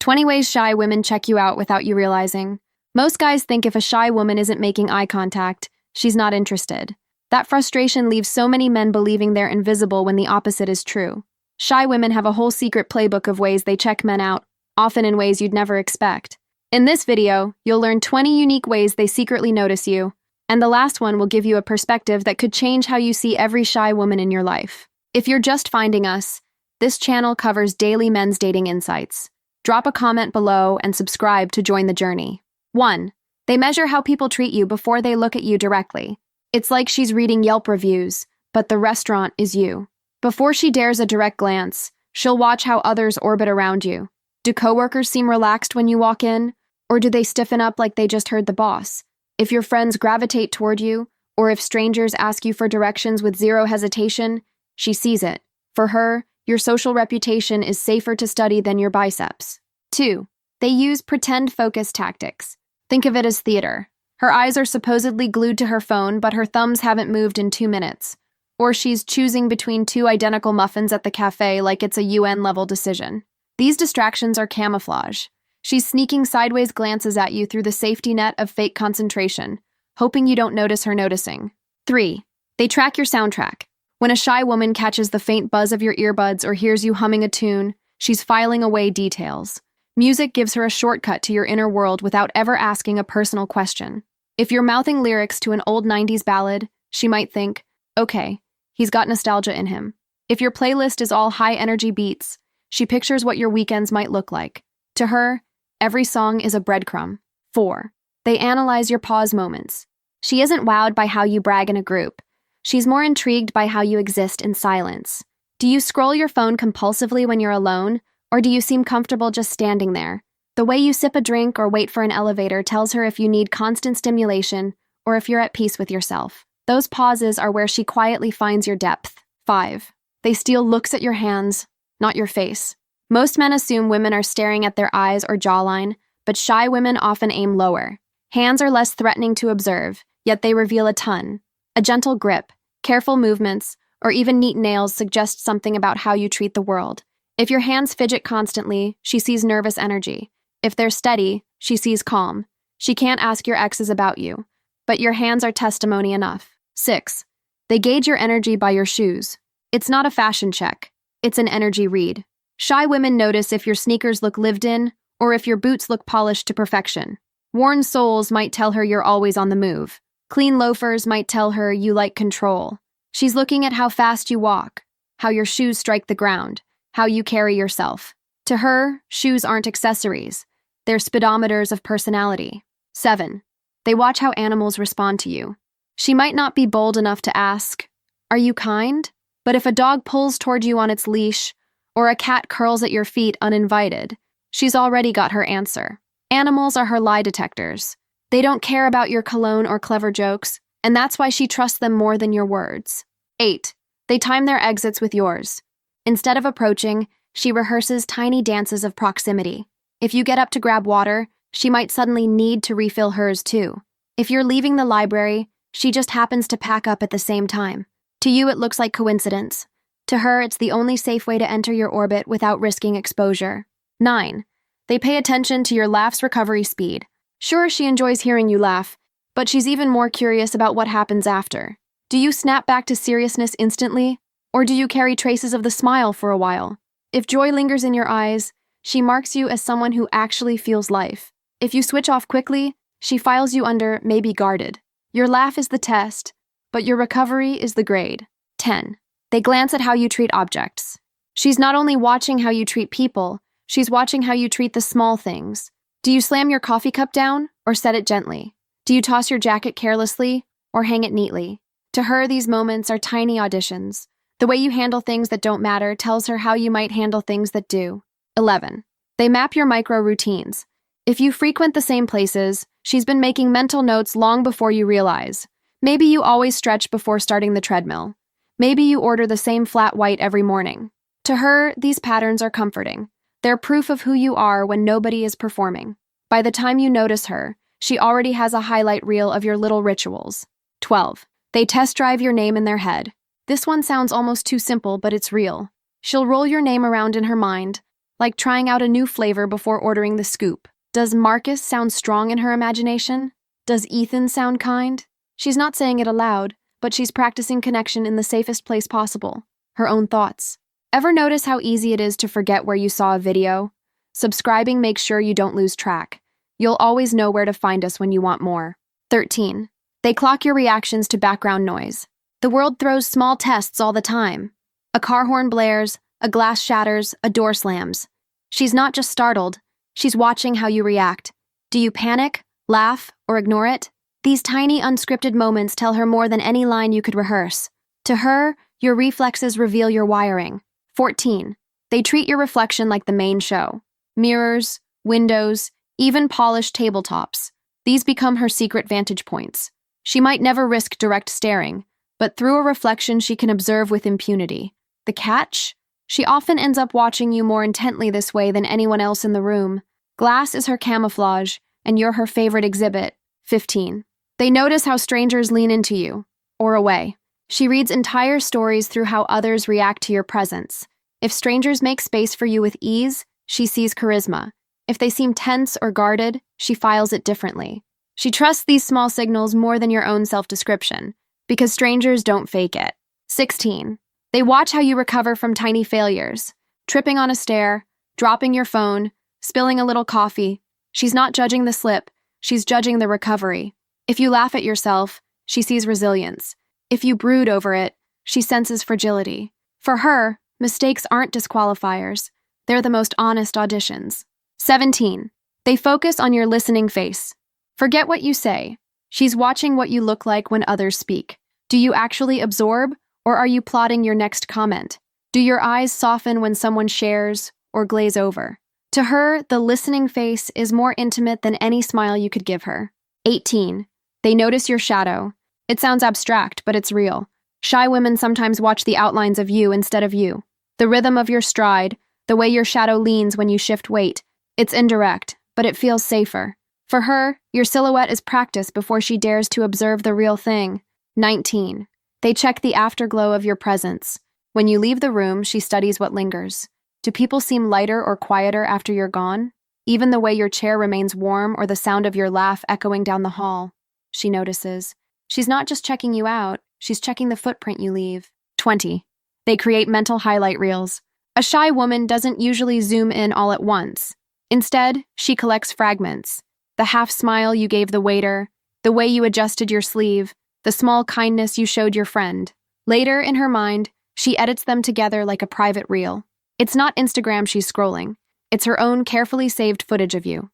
20 ways shy women check you out without you realizing. Most guys think if a shy woman isn't making eye contact, she's not interested. That frustration leaves so many men believing they're invisible when the opposite is true. Shy women have a whole secret playbook of ways they check men out, often in ways you'd never expect. In this video, you'll learn 20 unique ways they secretly notice you, and the last one will give you a perspective that could change how you see every shy woman in your life. If you're just finding us, this channel covers daily men's dating insights. Drop a comment below and subscribe to join the journey. 1. They measure how people treat you before they look at you directly. It's like she's reading Yelp reviews, but the restaurant is you. Before she dares a direct glance, she'll watch how others orbit around you. Do coworkers seem relaxed when you walk in? Or do they stiffen up like they just heard the boss? If your friends gravitate toward you, or if strangers ask you for directions with zero hesitation, she sees it. For her, your social reputation is safer to study than your biceps. 2. They use pretend focus tactics. Think of it as theater. Her eyes are supposedly glued to her phone, but her thumbs haven't moved in 2 minutes. Or she's choosing between 2 identical muffins at the cafe like it's a UN-level decision. These distractions are camouflage. She's sneaking sideways glances at you through the safety net of fake concentration, hoping you don't notice her noticing. 3. They track your soundtrack. When a shy woman catches the faint buzz of your earbuds or hears you humming a tune, she's filing away details. Music gives her a shortcut to your inner world without ever asking a personal question. If you're mouthing lyrics to an old 90s ballad, she might think, okay, he's got nostalgia in him. If your playlist is all high-energy beats, she pictures what your weekends might look like. To her, every song is a breadcrumb. 4. They analyze your pause moments. She isn't wowed by how you brag in a group. She's more intrigued by how you exist in silence. Do you scroll your phone compulsively when you're alone, or do you seem comfortable just standing there? The way you sip a drink or wait for an elevator tells her if you need constant stimulation or if you're at peace with yourself. Those pauses are where she quietly finds your depth. 5. They steal looks at your hands, not your face. Most men assume women are staring at their eyes or jawline, but shy women often aim lower. Hands are less threatening to observe, yet they reveal a ton. A gentle grip, careful movements, or even neat nails suggest something about how you treat the world. If your hands fidget constantly, she sees nervous energy. If they're steady, she sees calm. She can't ask your exes about you, but your hands are testimony enough. 6. They gauge your energy by your shoes. It's not a fashion check. It's an energy read. Shy women notice if your sneakers look lived in or if your boots look polished to perfection. Worn soles might tell her you're always on the move. Clean loafers might tell her you like control. She's looking at how fast you walk, how your shoes strike the ground, how you carry yourself. To her, shoes aren't accessories. They're speedometers of personality. 7. They watch how animals respond to you. She might not be bold enough to ask, "Are you kind?" But if a dog pulls toward you on its leash, or a cat curls at your feet uninvited, she's already got her answer. Animals are her lie detectors. They don't care about your cologne or clever jokes, and that's why she trusts them more than your words. 8. They time their exits with yours. Instead of approaching, she rehearses tiny dances of proximity. If you get up to grab water, she might suddenly need to refill hers too. If you're leaving the library, she just happens to pack up at the same time. To you, it looks like coincidence. To her, it's the only safe way to enter your orbit without risking exposure. 9. They pay attention to your laugh's recovery speed. Sure, she enjoys hearing you laugh, but she's even more curious about what happens after. Do you snap back to seriousness instantly, or do you carry traces of the smile for a while? If joy lingers in your eyes, she marks you as someone who actually feels life. If you switch off quickly, she files you under maybe guarded. Your laugh is the test, but your recovery is the grade. 10. They glance at how you treat objects. She's not only watching how you treat people, she's watching how you treat the small things. Do you slam your coffee cup down or set it gently? Do you toss your jacket carelessly or hang it neatly? To her, these moments are tiny auditions. The way you handle things that don't matter tells her how you might handle things that do. 11. They map your micro routines. If you frequent the same places, she's been making mental notes long before you realize. Maybe you always stretch before starting the treadmill. Maybe you order the same flat white every morning. To her, these patterns are comforting. They're proof of who you are when nobody is performing. By the time you notice her, she already has a highlight reel of your little rituals. 12. They test drive your name in their head. This one sounds almost too simple, but it's real. She'll roll your name around in her mind, like trying out a new flavor before ordering the scoop. Does Marcus sound strong in her imagination? Does Ethan sound kind? She's not saying it aloud, but she's practicing connection in the safest place possible, her own thoughts. Ever notice how easy it is to forget where you saw a video? Subscribing makes sure you don't lose track. You'll always know where to find us when you want more. 13. They clock your reactions to background noise. The world throws small tests all the time. A car horn blares, a glass shatters, a door slams. She's not just startled, she's watching how you react. Do you panic, laugh, or ignore it? These tiny unscripted moments tell her more than any line you could rehearse. To her, your reflexes reveal your wiring. 14. They treat your reflection like the main show. Mirrors, windows, even polished tabletops. These become her secret vantage points. She might never risk direct staring, but through a reflection she can observe with impunity. The catch? She often ends up watching you more intently this way than anyone else in the room. Glass is her camouflage, and you're her favorite exhibit. 15. They notice how strangers lean into you, or away. She reads entire stories through how others react to your presence. If strangers make space for you with ease, she sees charisma. If they seem tense or guarded, she files it differently. She trusts these small signals more than your own self-description, because strangers don't fake it. 16. They watch how you recover from tiny failures. Tripping on a stair, dropping your phone, spilling a little coffee. She's not judging the slip, she's judging the recovery. If you laugh at yourself, she sees resilience. If you brood over it, she senses fragility. For her, mistakes aren't disqualifiers. They're the most honest auditions. 17. They focus on your listening face. Forget what you say. She's watching what you look like when others speak. Do you actually absorb, or are you plotting your next comment? Do your eyes soften when someone shares, or glaze over? To her, the listening face is more intimate than any smile you could give her. 18. They notice your shadow. It sounds abstract, but it's real. Shy women sometimes watch the outlines of you instead of you. The rhythm of your stride, the way your shadow leans when you shift weight. It's indirect, but it feels safer. For her, your silhouette is practice before she dares to observe the real thing. 19. They check the afterglow of your presence. When you leave the room, she studies what lingers. Do people seem lighter or quieter after you're gone? Even the way your chair remains warm or the sound of your laugh echoing down the hall. She notices. She's not just checking you out, she's checking the footprint you leave. 20. They create mental highlight reels. A shy woman doesn't usually zoom in all at once. Instead, she collects fragments. The half smile you gave the waiter, the way you adjusted your sleeve, the small kindness you showed your friend. Later, in her mind, she edits them together like a private reel. It's not Instagram she's scrolling. It's her own carefully saved footage of you.